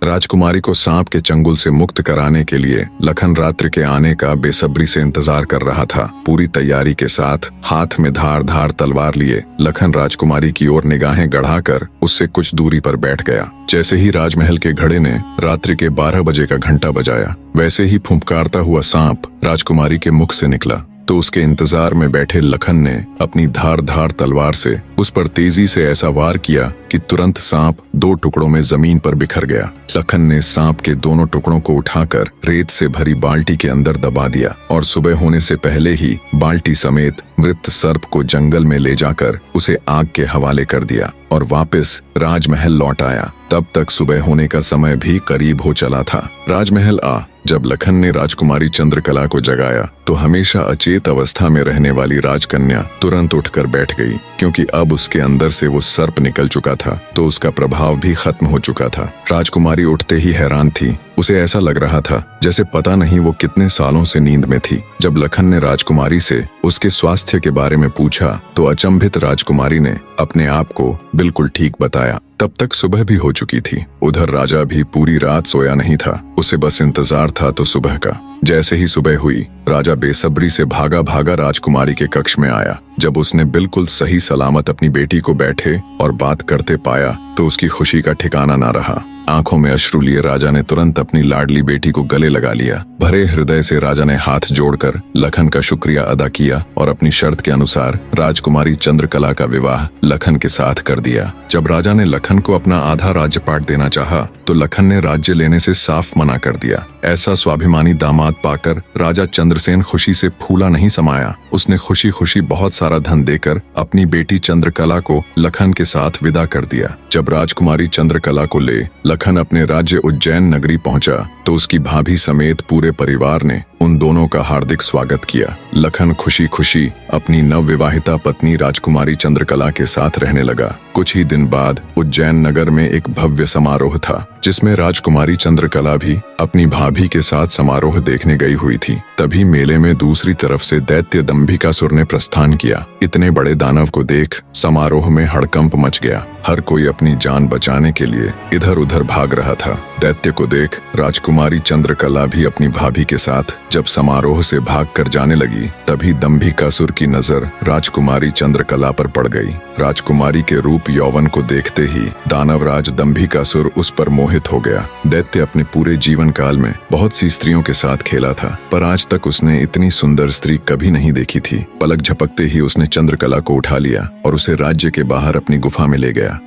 राजकुमारी को सांप के चंगुल से मुक्त कराने के लिए लखन रात्रि के आने का बेसब्री से इंतजार कर रहा था। पूरी तैयारी के साथ हाथ में धार धार तलवार लिए लखन राजकुमारी की ओर निगाहें गड़ाकर उससे कुछ दूरी पर बैठ गया। जैसे ही राजमहल के घड़े ने रात्रि के 12 बजे का घंटा बजाया, वैसे ही फुंफकारता हुआ सांप राजकुमारी के मुख से निकला तो उसके इंतजार में बैठे लखन ने अपनी धार धार तलवार से उस पर तेजी से ऐसा वार किया कि तुरंत सांप 2 टुकड़ों में जमीन पर बिखर गया। लखन ने सांप के दोनों टुकड़ों को उठाकर रेत से भरी बाल्टी के अंदर दबा दिया और सुबह होने से पहले ही बाल्टी समेत मृत सर्प को जंगल में ले जाकर उसे आग के हवाले कर दिया और वापस राजमहल लौट आया। तब तक सुबह होने का समय भी करीब हो चला था। राजमहल जब लखन ने राजकुमारी चंद्रकला को जगाया तो हमेशा अचेत अवस्था में रहने वाली राजकन्या तुरंत उठकर बैठ गई, क्योंकि अब उसके अंदर से वो सर्प निकल चुका था तो उसका प्रभाव भी खत्म हो चुका था। राजकुमारी उठते ही हैरान थी। उसे ऐसा लग रहा था जैसे पता नहीं वो कितने सालों से नींद में थी। जब लखन ने राजकुमारी से उसके स्वास्थ्य के बारे में पूछा तो अचंभित राजकुमारी ने अपने आप को बिल्कुल ठीक बताया। तब तक सुबह भी हो चुकी थी। उधर राजा भी पूरी रात सोया नहीं था। उसे बस इंतजार था तो सुबह का। जैसे ही सुबह हुई, राजा बेसब्री से भागा भागा राजकुमारी के कक्ष में आया। जब उसने बिल्कुल सही सलामत अपनी बेटी को बैठे और बात करते पाया तो उसकी खुशी का ठिकाना ना रहा। आंखों में अश्रु लिए राजा ने तुरंत अपनी लाडली बेटी को गले लगा लिया। भरे हृदय से राजा ने हाथ जोड़कर लखन का शुक्रिया अदा किया और अपनी शर्त के अनुसार राजकुमारी चंद्रकला का विवाह लखन के साथ कर दिया। जब राजा ने लखन को अपना आधा राज्यपाट देना चाहा तो लखन ने राज्य लेने से साफ मना कर दिया। ऐसा स्वाभिमानी दामाद पाकर राजा चंद्रसेन खुशी से फूला नहीं समाया। उसने खुशी खुशी बहुत सारा धन देकर अपनी बेटी चंद्रकला को लखन के साथ विदा कर दिया। जब राजकुमारी चंद्रकला को ले लखन अपने राज्य उज्जैन नगरी पहुंचा तो उसकी भाभी समेत पूरे परिवार ने उन दोनों का हार्दिक स्वागत किया। लखन खुशी खुशी अपनी नवविवाहिता पत्नी राजकुमारी चंद्रकला के साथ रहने लगा। कुछ ही दिन बाद उज्जैन नगर में एक भव्य समारोह था, जिसमें राजकुमारी चंद्रकला भी अपनी भाभी के साथ समारोह देखने गई हुई थी। तभी मेले में दूसरी तरफ से दैत्य दंभिकासुर ने प्रस्थान किया। इतने बड़े दानव को देख समारोह में हड़कंप मच गया। हर कोई अपनी जान बचाने के लिए इधर उधर भाग रहा था। दैत्य को देख राजकुमारी चंद्रकला भी अपनी भाभी के साथ जब समारोह से भागकर जाने लगी, तभी दंभिकासुर की नजर राजकुमारी चंद्रकला पर पड़ गई। राजकुमारी के रूप यौवन को देखते ही दानवराज दंभिकासुर उस पर मोहित हो गया। दैत्य अपने पूरे जीवन काल में बहुत सी स्त्रियों के साथ खेला था, पर आज तक उसने इतनी सुंदर स्त्री कभी नहीं देखी थी। पलक झपकते ही उसने चंद्रकला को उठा लिया और उसे राज्य के बाहर अपनी गुफा में ले गया।